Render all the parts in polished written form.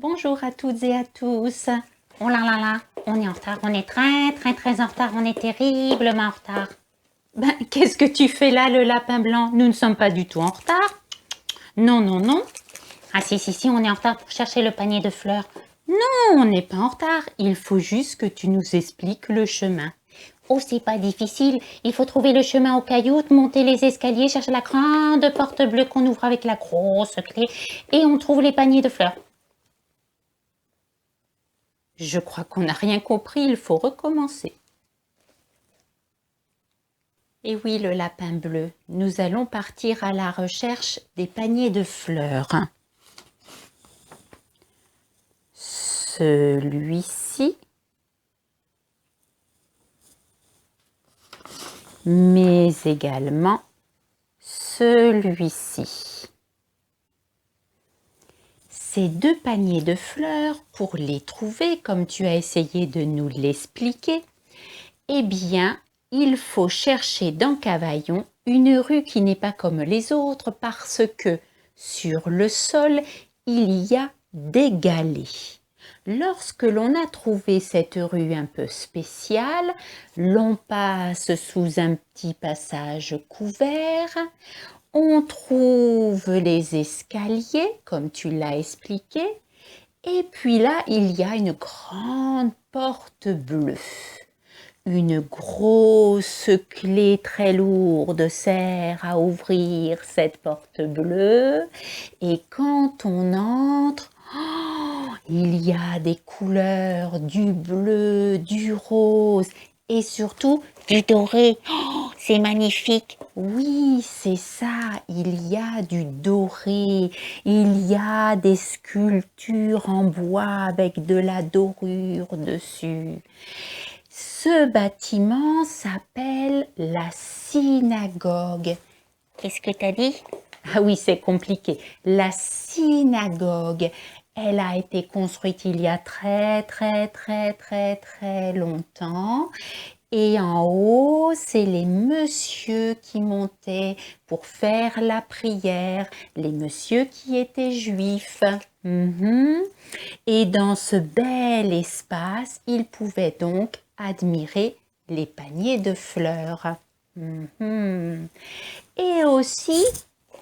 Bonjour à toutes et à tous. Oh là là là, on est en retard, on est très en retard, on est terriblement en retard. Ben, qu'est-ce que tu fais là, le lapin blanc? Nous ne sommes pas du tout en retard. Non, non, non. Ah si, on est en retard pour chercher le panier de fleurs. Non, on n'est pas en retard. Il faut juste que tu nous expliques le chemin. Oh, c'est pas difficile. Il faut trouver le chemin aux cailloutes, monter les escaliers, chercher la grande porte bleue qu'on ouvre avec la grosse clé et on trouve les paniers de fleurs. Je crois qu'on n'a rien compris, il faut recommencer. Et oui, le lapin bleu, nous allons partir à la recherche des paniers de fleurs. Celui-ci, mais également celui-ci. Ces deux paniers de fleurs, pour les trouver, comme tu as essayé de nous l'expliquer, eh bien, il faut chercher dans Cavaillon une rue qui n'est pas comme les autres parce que sur le sol, il y a des galets. Lorsque l'on a trouvé cette rue un peu spéciale, l'on passe sous un petit passage couvert, on trouve les escaliers, comme tu l'as expliqué, et puis là, il y a une grande porte bleue. Une grosse clé très lourde sert à ouvrir cette porte bleue et quand on entre, il y a des couleurs, du bleu, du rose et surtout du doré. Oh, c'est magnifique. Oui, c'est ça, il y a du doré, il y a des sculptures en bois avec de la dorure dessus. Ce bâtiment s'appelle la synagogue. Qu'est-ce que tu as dit? Ah oui, c'est compliqué. La synagogue, elle a été construite il y a très longtemps. Et en haut, c'est les messieurs qui montaient pour faire la prière, les messieurs qui étaient juifs. Et dans ce bel espace, ils pouvaient donc admirer les paniers de fleurs. Et aussi,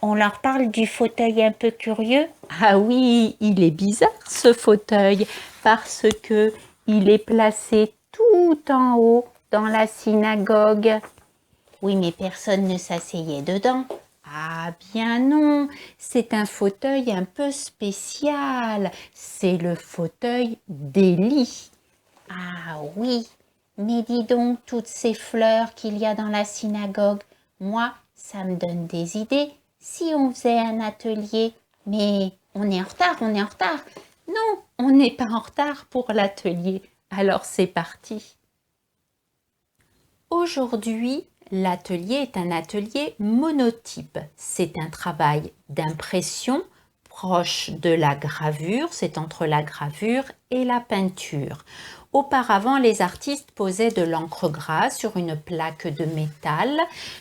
on leur parle du fauteuil un peu curieux. Ah oui, il est bizarre ce fauteuil parce que il est placé tout en haut dans la synagogue. Oui, mais personne ne s'asseyait dedans. Ah bien non, c'est un fauteuil un peu spécial. C'est le fauteuil d'Élie. Ah oui, mais dis donc, toutes ces fleurs qu'il y a dans la synagogue, moi, ça me donne des idées. Si on faisait un atelier, mais on est en retard, on est en retard. Non, on n'est pas en retard pour l'atelier. Alors c'est parti. Aujourd'hui, l'atelier est un atelier monotype. C'est un travail d'impression proche de la gravure, c'est entre la gravure et la peinture. Auparavant, les artistes posaient de l'encre grasse sur une plaque de métal.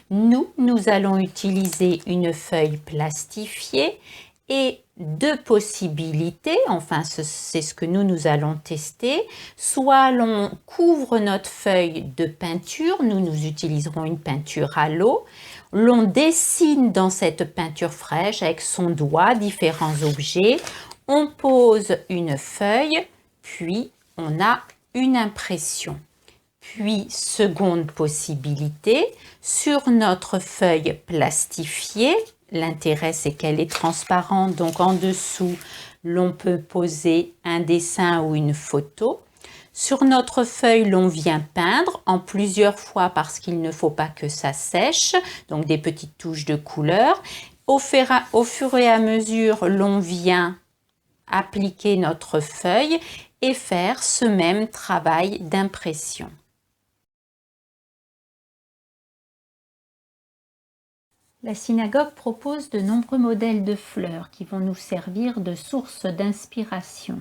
Nous allons utiliser une feuille plastifiée et deux possibilités, enfin c'est ce que nous allons tester, soit l'on couvre notre feuille de peinture, nous utiliserons une peinture à l'eau, l'on dessine dans cette peinture fraîche avec son doigt différents objets, on pose une feuille, puis on a une impression. Puis, seconde possibilité, sur notre feuille plastifiée, l'intérêt c'est qu'elle est transparente, donc en dessous, l'on peut poser un dessin ou une photo. Sur notre feuille, l'on vient peindre en plusieurs fois parce qu'il ne faut pas que ça sèche, donc des petites touches de couleur. Au fur et à mesure, l'on vient appliquer notre feuille et faire ce même travail d'impression. La synagogue propose de nombreux modèles de fleurs qui vont nous servir de source d'inspiration.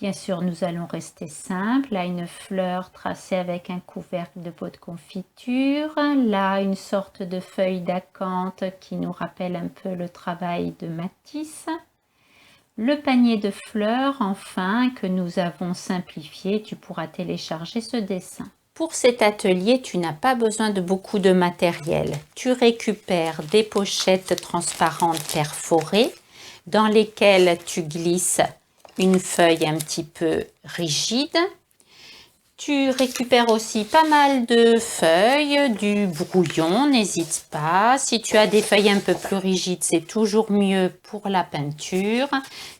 Bien sûr, nous allons rester simples. Là, une fleur tracée avec un couvercle de pot de confiture. Là, une sorte de feuille d'acanthe qui nous rappelle un peu le travail de Matisse. Le panier de fleurs, enfin, que nous avons simplifié, tu pourras télécharger ce dessin. Pour cet atelier, tu n'as pas besoin de beaucoup de matériel. Tu récupères des pochettes transparentes perforées dans lesquelles tu glisses une feuille un petit peu rigide. Tu récupères aussi pas mal de feuilles, du brouillon, n'hésite pas. Si tu as des feuilles un peu plus rigides, c'est toujours mieux pour la peinture.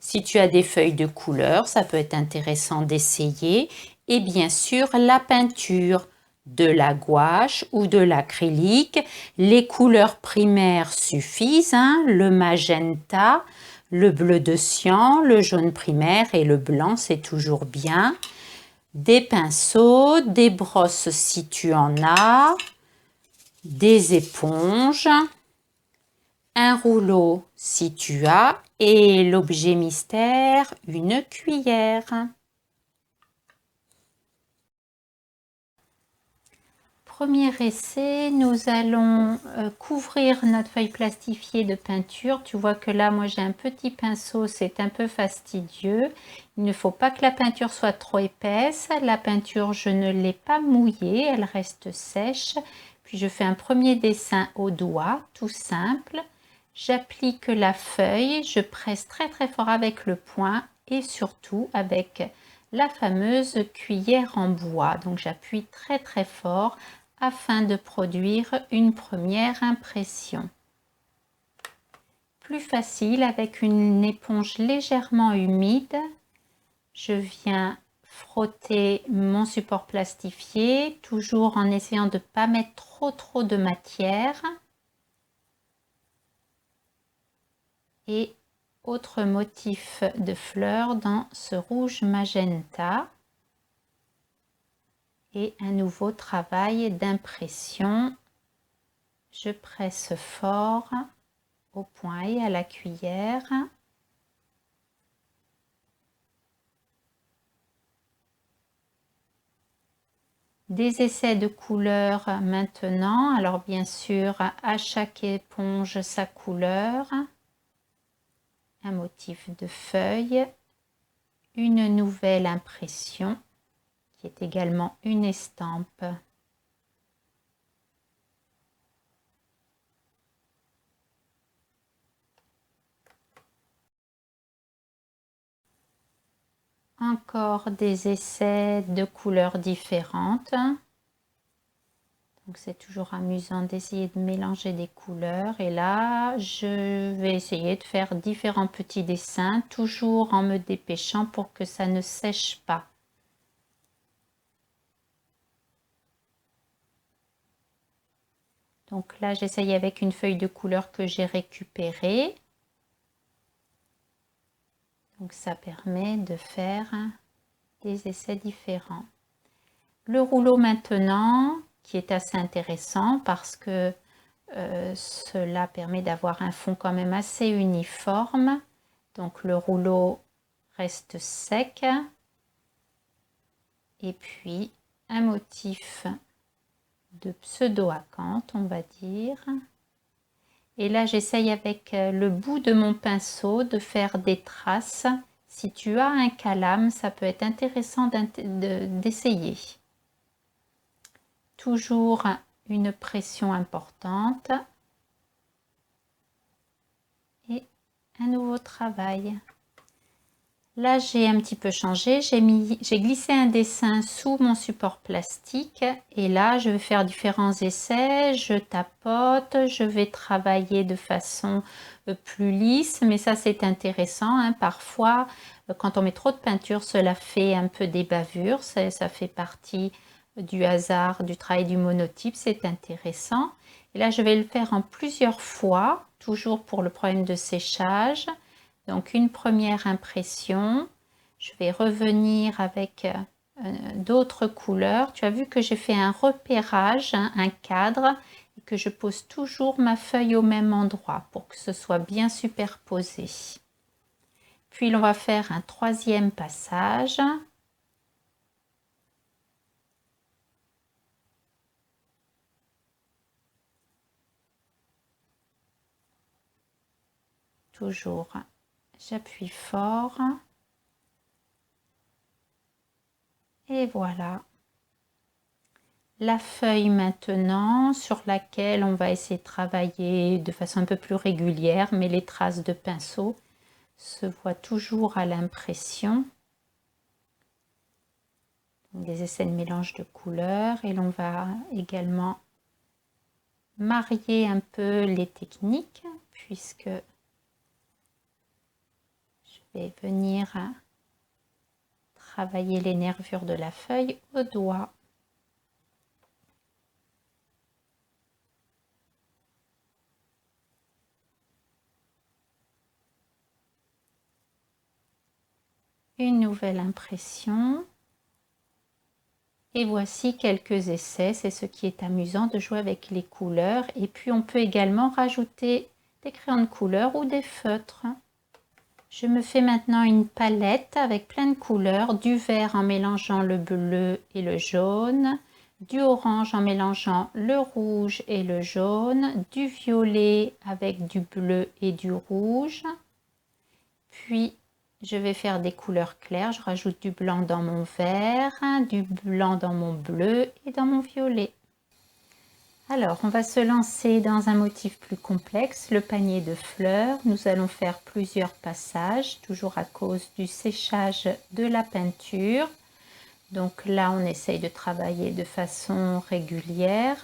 Si tu as des feuilles de couleur, ça peut être intéressant d'essayer. Et bien sûr, la peinture, de la gouache ou de l'acrylique. Les couleurs primaires suffisent, hein, le magenta, le bleu de cyan, le jaune primaire et le blanc, c'est toujours bien. Des pinceaux, des brosses si tu en as, des éponges, un rouleau si tu as et l'objet mystère, une cuillère. Premier essai, nous allons couvrir notre feuille plastifiée de peinture. Tu vois que là, moi j'ai un petit pinceau, c'est un peu fastidieux. Il ne faut pas que la peinture soit trop épaisse. La peinture, je ne l'ai pas mouillée, elle reste sèche. Puis je fais un premier dessin au doigt, tout simple. J'applique la feuille, je presse très très fort avec le poing et surtout avec la fameuse cuillère en bois. Donc j'appuie très très fort afin de produire une première impression. Plus facile avec une éponge légèrement humide, je viens frotter mon support plastifié, toujours en essayant de ne pas mettre trop de matière. Et autre motif de fleurs dans ce rouge magenta. Et un nouveau travail d'impression. Je presse fort au poing et à la cuillère. Des essais de couleurs maintenant. Alors bien sûr, à chaque éponge sa couleur. Un motif de feuille. Une nouvelle impression qui est également une estampe. Encore des essais de couleurs différentes. Donc c'est toujours amusant d'essayer de mélanger des couleurs. Et là, je vais essayer de faire différents petits dessins, toujours en me dépêchant pour que ça ne sèche pas. Donc là, j'essaye avec une feuille de couleur que j'ai récupérée. Donc ça permet de faire des essais différents. Le rouleau maintenant, qui est assez intéressant parce que cela permet d'avoir un fond quand même assez uniforme. Donc le rouleau reste sec. Et puis un motif de pseudo-acanthe, on va dire. Et là, j'essaye avec le bout de mon pinceau de faire des traces. Si tu as un calame, ça peut être intéressant d'essayer. Toujours une pression importante. Et un nouveau travail. Là, j'ai un petit peu changé. J'ai glissé un dessin sous mon support plastique. Et là, je vais faire différents essais. Je tapote. Je vais travailler de façon plus lisse. Mais ça, c'est intéressant, hein. Parfois, quand on met trop de peinture, cela fait un peu des bavures. Ça fait partie du hasard, du travail du monotype. C'est intéressant. Et là, je vais le faire en plusieurs fois, toujours pour le problème de séchage. Donc une première impression, je vais revenir avec d'autres couleurs. Tu as vu que j'ai fait un repérage, hein, un cadre, et que je pose toujours ma feuille au même endroit pour que ce soit bien superposé. Puis on va faire un troisième passage. Toujours J'appuie fort. Et voilà. La feuille maintenant sur laquelle on va essayer de travailler de façon un peu plus régulière, mais les traces de pinceau se voient toujours à l'impression. Des essais de mélange de couleurs et l'on va également marier un peu les techniques puisque je vais venir travailler les nervures de la feuille au doigt. Une nouvelle impression. Et voici quelques essais, c'est ce qui est amusant de jouer avec les couleurs. Et puis on peut également rajouter des crayons de couleur ou des feutres. Je me fais maintenant une palette avec plein de couleurs, du vert en mélangeant le bleu et le jaune, du orange en mélangeant le rouge et le jaune, du violet avec du bleu et du rouge. Puis je vais faire des couleurs claires, je rajoute du blanc dans mon vert, du blanc dans mon bleu et dans mon violet. Alors, on va se lancer dans un motif plus complexe, le panier de fleurs. Nous allons faire plusieurs passages, toujours à cause du séchage de la peinture. Donc là, on essaye de travailler de façon régulière.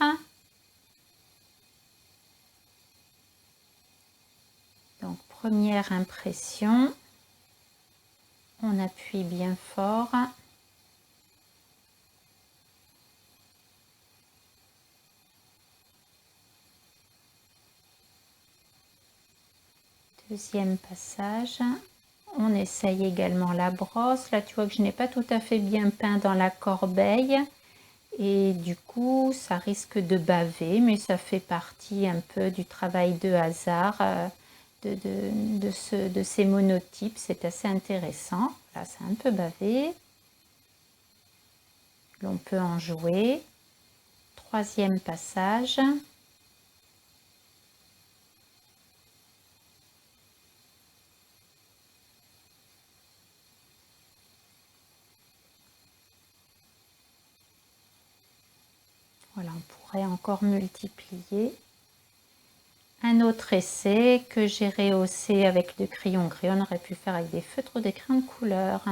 Donc, première impression. On appuie bien fort. Deuxième passage. On essaye également la brosse. Là, tu vois que je n'ai pas tout à fait bien peint dans la corbeille. Et du coup, ça risque de baver, mais ça fait partie un peu du travail de hasard de ces monotypes. C'est assez intéressant. Là, c'est un peu bavé. L'on peut en jouer. Troisième passage. Voilà, on pourrait encore multiplier. Un autre essai que j'ai rehaussé avec le crayon gris, on aurait pu faire avec des feutres ou des crayons de couleur.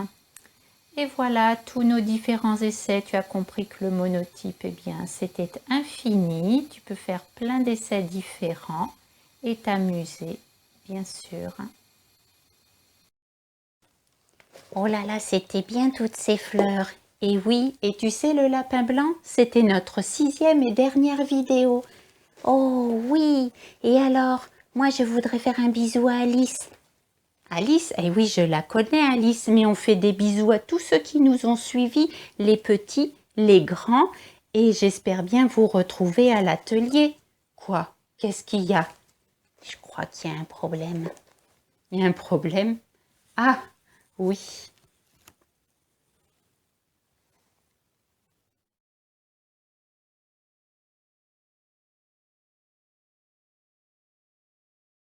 Et voilà, tous nos différents essais. Tu as compris que le monotype, eh bien, c'était infini. Tu peux faire plein d'essais différents et t'amuser, bien sûr. Oh là là, c'était bien toutes ces fleurs. Et oui, et tu sais, le lapin blanc, c'était notre 6e et dernière vidéo. Oh oui, et alors, moi je voudrais faire un bisou à Alice. Alice, eh oui, je la connais Alice, mais on fait des bisous à tous ceux qui nous ont suivis, les petits, les grands, et j'espère bien vous retrouver à l'atelier. Quoi? Qu'est-ce qu'il y a? Je crois qu'il y a un problème. Il y a un problème? Ah, oui.